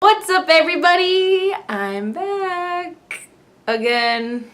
What's up, everybody? I'm back again.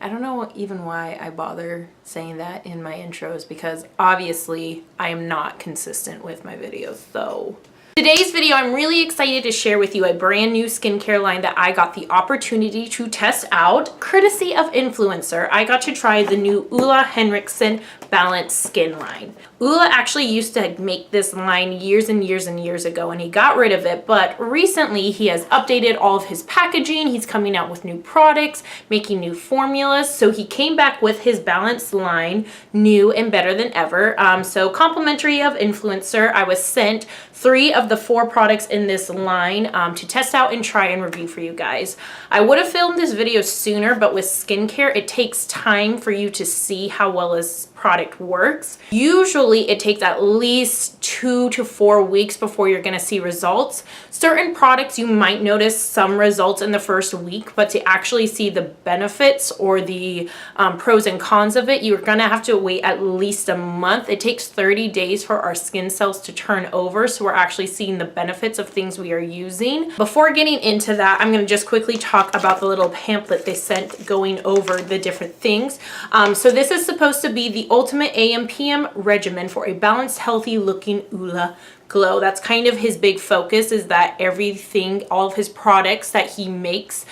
I don't know even why I bother saying that in my intros because obviously I am not consistent with my videos, so today's video, I'm really excited to share with you a brand new skincare line that I got the opportunity to test out. Courtesy of Influencer, I got to try the new Ole Henriksen Balance Skin line. Ole actually used to make this line years and years and years ago, and he got rid of it, but recently he has updated all of his packaging. He's coming out with new products, making new formulas, so he came back with his Balance line, new and better than ever. So complimentary of Influencer, I was sent 3 of the 4 products in this line to test out and try and review for you guys. I would have filmed this video sooner, but with skincare, it takes time for you to see how well this product works. Usually it takes at least 2 to 4 weeks before you're going to see results. Certain products you might notice some results in the first week, but to actually see the benefits or the pros and cons of it, you're going to have to wait at least a month. It takes 30 days for our skin cells to turn over, so we're actually seeing the benefits of things we are using. Before getting into that, I'm going to just quickly talk about the little pamphlet they sent going over the different things. So this is supposed to be the ultimate AM/PM regimen for a balanced, healthy looking Ole glow. That's kind of his big focus, is that everything, all of his products that he makes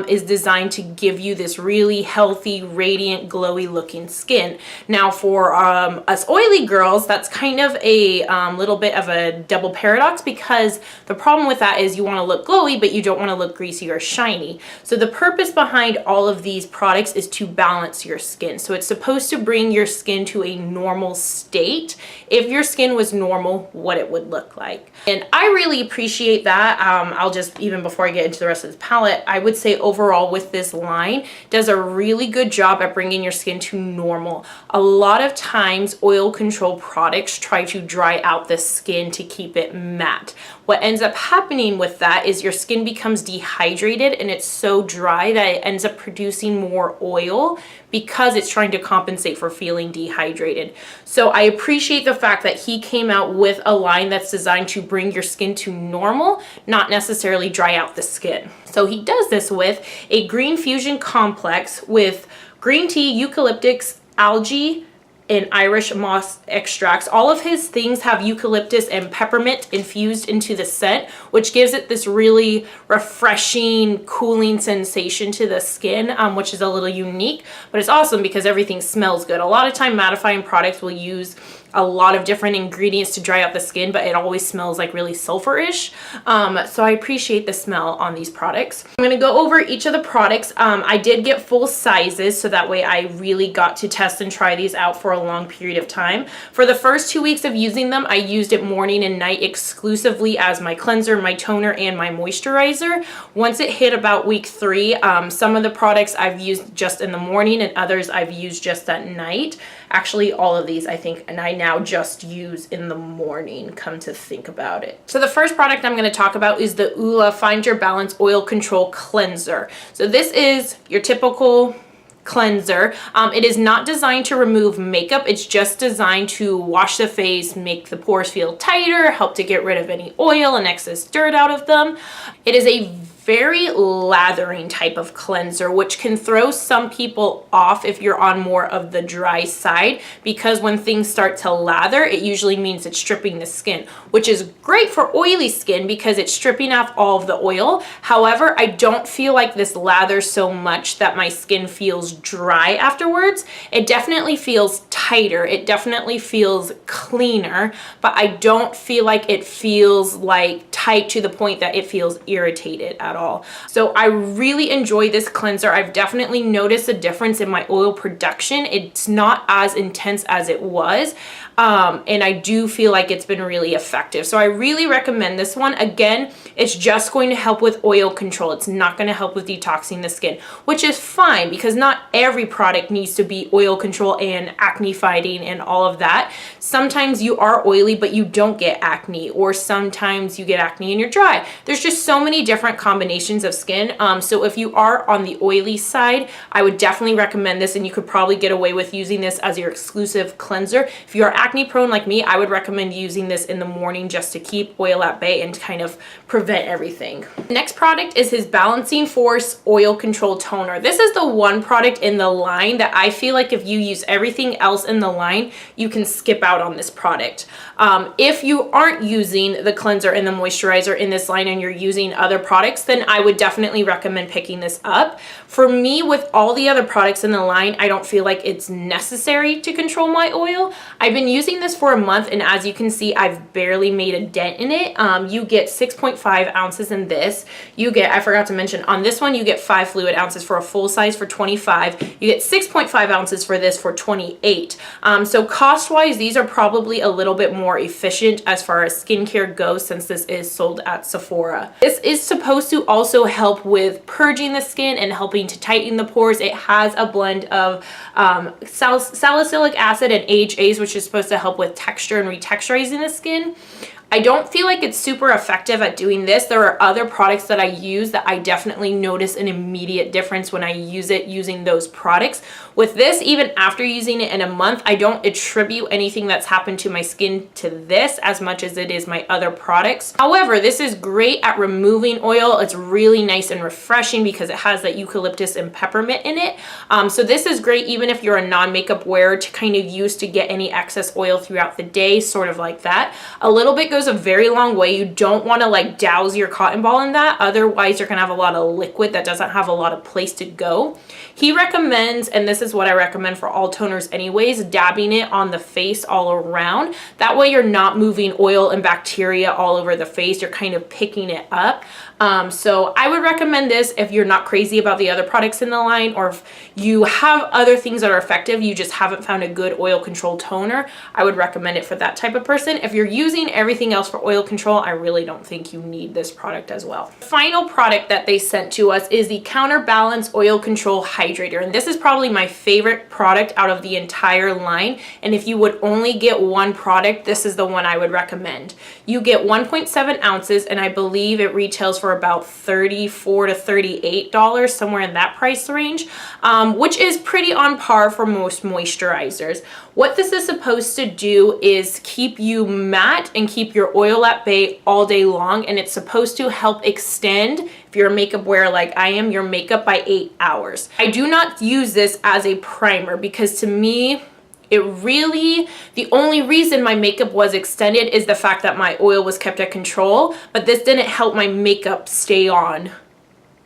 is designed to give you this really healthy, radiant, glowy looking skin. Now for us oily girls, that's kind of a little bit of a double paradox, because the problem with that is you want to look glowy, but you don't want to look greasy or shiny. So the purpose behind all of these products is to balance your skin. So it's supposed to bring your skin to a normal state. If your skin was normal, what it would look like. And I really appreciate that. I'll just, even before I get into the rest of the palette, I would say overall with this line, does a really good job at bringing your skin to normal. A lot of times oil control products try to dry out the skin to keep it matte. What ends up happening with that is your skin becomes dehydrated and it's so dry that it ends up producing more oil because it's trying to compensate for feeling dehydrated. So I appreciate the fact that he came out with a line that's designed to bring your skin to normal, not necessarily dry out the skin. So he does this with a green fusion complex with green tea, eucalyptus, algae, and Irish moss extracts. All of his things have eucalyptus and peppermint infused into the scent, which gives it this really refreshing, cooling sensation to the skin, which is a little unique, but it's awesome because everything smells good. A lot of time mattifying products will use a lot of different ingredients to dry out the skin, but it always smells like really sulfur-ish. So I appreciate the smell on these products. I'm gonna go over each of the products. I did get full sizes, so that way I really got to test and try these out for a long period of time. For the first 2 weeks of using them, I used it morning and night exclusively as my cleanser, my toner, and my moisturizer. Once it hit about week 3, some of the products I've used just in the morning and others I've used just at night. Actually, all of these I think, and I now just use in the morning, come to think about it. So the first product I'm going to talk about is the Ole Find Your Balance Oil Control Cleanser. So this is your typical cleanser. It is not designed to remove makeup. It's just designed to wash the face, make the pores feel tighter, help to get rid of any oil and excess dirt out of them. It is a very lathering type of cleanser, which can throw some people off if you're on more of the dry side, because when things start to lather, it usually means it's stripping the skin, which is great for oily skin because it's stripping off all of the oil. However, I don't feel like this lathers so much that my skin feels dry afterwards. It definitely feels tighter. It definitely feels cleaner, but I don't feel like it feels like tight to the point that it feels irritated at all. So I really enjoy this cleanser. I've definitely noticed a difference in my oil production. It's not as intense as it was. And I do feel like it's been really effective. So I really recommend this one. Again, it's just going to help with oil control. It's not going to help with detoxing the skin, which is fine because not every product needs to be oil control and acne fighting and all of that. Sometimes you are oily, but you don't get acne, or sometimes you get acne and you're dry. There's just so many different combinations combinations of skin. So if you are on the oily side, I would definitely recommend this, and you could probably get away with using this as your exclusive cleanser. If you're acne prone like me, I would recommend using this in the morning just to keep oil at bay and kind of prevent everything. Next product is his Balancing Force Oil Control Toner. This is the one product in the line that I feel like if you use everything else in the line, you can skip out on this product. If you aren't using the cleanser and the moisturizer in this line and you're using other products, then I would definitely recommend picking this up. For me, with all the other products in the line, I don't feel like it's necessary to control my oil. I've been using this for a month, and as you can see, I've barely made a dent in it. You get 6.5 ounces in this. You get, I forgot to mention, on this one, you get 5 fluid ounces for a full size for $25. You get 6.5 ounces for this for $28. So cost-wise, these are probably a little bit more efficient as far as skincare goes, since this is sold at Sephora. This is supposed to also help with purging the skin and helping to tighten the pores. It has a blend of salicylic acid and AHAs, which is supposed to help with texture and retexturizing the skin. I don't feel like it's super effective at doing this. There are other products that I use that I definitely notice an immediate difference when I use it using those products. With this, even after using it in a month, I don't attribute anything that's happened to my skin to this as much as it is my other products. However, this is great at removing oil. It's really nice and refreshing because it has that eucalyptus and peppermint in it. So this is great even if you're a non-makeup wearer to kind of use to get any excess oil throughout the day, sort of like that. A little bit goes a very long way. You don't want to like douse your cotton ball in that, otherwise you're gonna have a lot of liquid that doesn't have a lot of place to go. He recommends, and this is what I recommend for all toners anyways, dabbing it on the face all around. That way you're not moving oil and bacteria all over the face, you're kind of picking it up. So I would recommend this if you're not crazy about the other products in the line, or if you have other things that are effective, you just haven't found a good oil control toner. I would recommend it for that type of person. If you're using everything else for oil control, I really don't think you need this product as well. The final product that they sent to us is the Counterbalance Oil Control Hydrator, and this is probably my favorite product out of the entire line. And if you would only get one product, this is the one I would recommend. You get 1.7 ounces, and I believe it retails for about $34 to $38, somewhere in that price range, which is pretty on par for most moisturizers. What this is supposed to do is keep you matte and keep your oil at bay all day long, and it's supposed to help extend, if you're a makeup wearer like I am, your makeup by 8 hours. I do not use this as a primer because to me, the only reason my makeup was extended is the fact that my oil was kept at control, but this didn't help my makeup stay on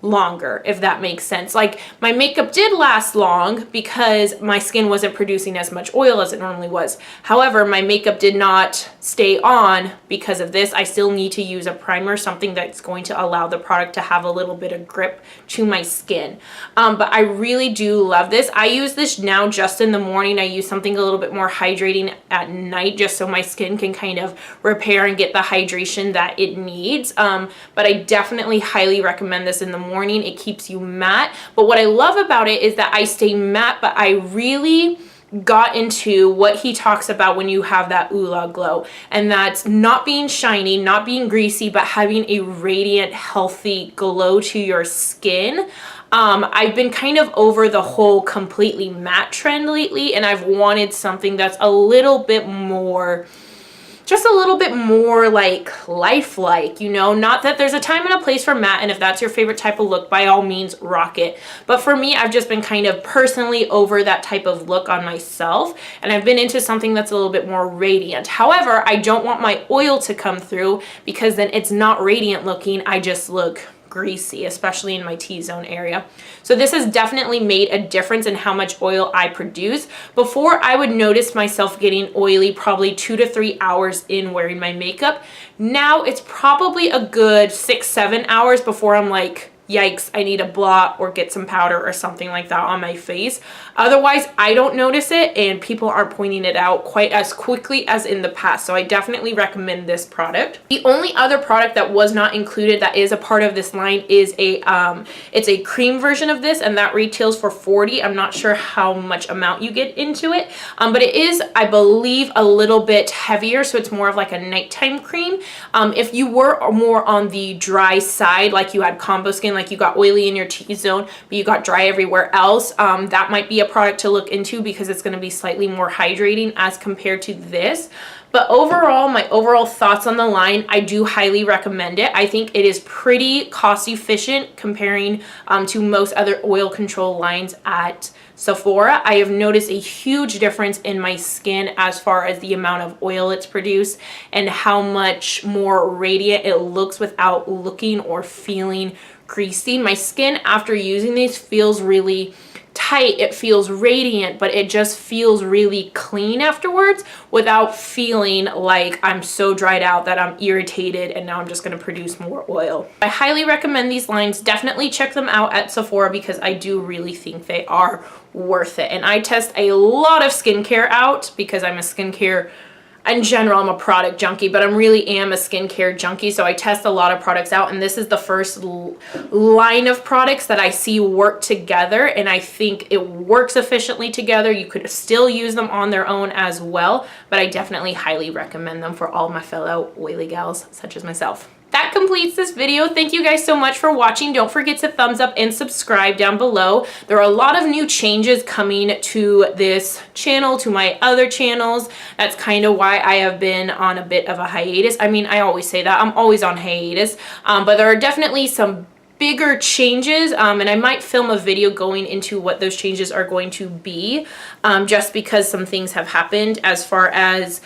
longer, if that makes sense. Like, my makeup did last long because my skin wasn't producing as much oil as it normally was. However, my makeup did not stay on because of this. I still need to use a primer, something that's going to allow the product to have a little bit of grip to my skin. But I really do love this. I use this now just in the morning. I use something a little bit more hydrating at night just so my skin can kind of repair and get the hydration that it needs. But I definitely highly recommend this in the morning. It keeps you matte. But what I love about it is that I stay matte, but I really got into what he talks about when you have that Oola glow, and that's not being shiny, not being greasy, but having a radiant, healthy glow to your skin. I've been kind of over the whole completely matte trend lately, and I've wanted something that's a little bit more, just a little bit more like lifelike, you know. Not that there's a time and a place for matte, and if that's your favorite type of look, by all means rock it. But for me, I've just been kind of personally over that type of look on myself, and I've been into something that's a little bit more radiant. However, I don't want my oil to come through because then it's not radiant looking. I just look greasy, especially in my T-zone area. So this has definitely made a difference in how much oil I produce. Before, I would notice myself getting oily probably 2 to 3 hours in wearing my makeup. Now it's probably a good 6-7 hours before I'm like, yikes, I need a blot or get some powder or something like that on my face. Otherwise, I don't notice it, and people aren't pointing it out quite as quickly as in the past. So I definitely recommend this product. The only other product that was not included that is a part of this line is it's a cream version of this, and that retails for $40. I'm not sure how much amount you get into it, but it is, I believe, a little bit heavier, so it's more of like a nighttime cream. If you were more on the dry side, like you had combo skin, like you got oily in your T-zone, but you got dry everywhere else, that might be a product to look into because it's going to be slightly more hydrating as compared to this. But overall, my overall thoughts on the line, I do highly recommend it. I think it is pretty cost efficient comparing to most other oil control lines at Sephora. I have noticed a huge difference in my skin as far as the amount of oil it's produced and how much more radiant it looks without looking or feeling greasy. My skin after using these feels really tight, it feels radiant, but it just feels really clean afterwards without feeling like I'm so dried out that I'm irritated and now I'm just going to produce more oil. I highly recommend these lines. Definitely check them out at Sephora because I do really think they are worth it. And I test a lot of skincare out because I'm a skincare in general, I'm a product junkie, but I really am a skincare junkie, so I test a lot of products out, and this is the first line of products that I see work together, and I think it works efficiently together. You could still use them on their own as well, but I definitely highly recommend them for all my fellow oily gals such as myself. That completes this video. Thank you guys so much for watching. Don't forget to thumbs up and subscribe down below. There are a lot of new changes coming to this channel, to my other channels. That's kind of why I have been on a bit of a hiatus. I mean, I always say that. I'm always on hiatus, but there are definitely some bigger changes, and I might film a video going into what those changes are going to be, just because some things have happened as far as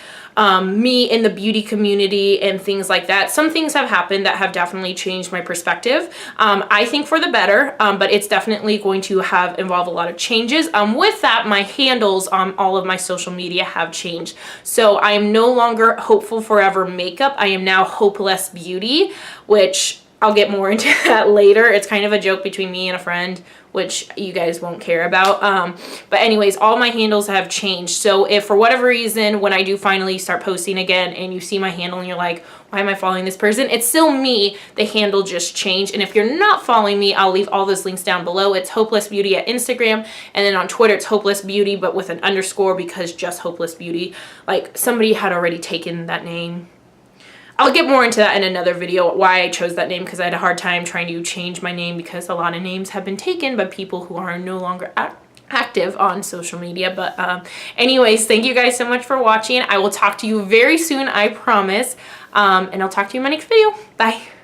me in the beauty community and things like that. Some things have happened that have definitely changed my perspective. I think for the better, but it's definitely going to involve a lot of changes. With that, my handles on all of my social media have changed. So I am no longer Hopeful Forever Makeup. I am now Hopeless Beauty, which I'll get more into that later. It's kind of a joke between me and a friend, which you guys won't care about. But anyways, all my handles have changed. So if for whatever reason, when I do finally start posting again and you see my handle and you're like, why am I following this person? It's still me. The handle just changed. And if you're not following me, I'll leave all those links down below. It's Hopeless Beauty at Instagram. And then on Twitter, it's Hopeless Beauty, but with an underscore because just Hopeless Beauty. Like somebody had already taken that name. I'll get more into that in another video, why I chose that name, because I had a hard time trying to change my name because a lot of names have been taken by people who are no longer active on social media. But anyways, thank you guys so much for watching. I will talk to you very soon, I promise. And I'll talk to you in my next video. Bye.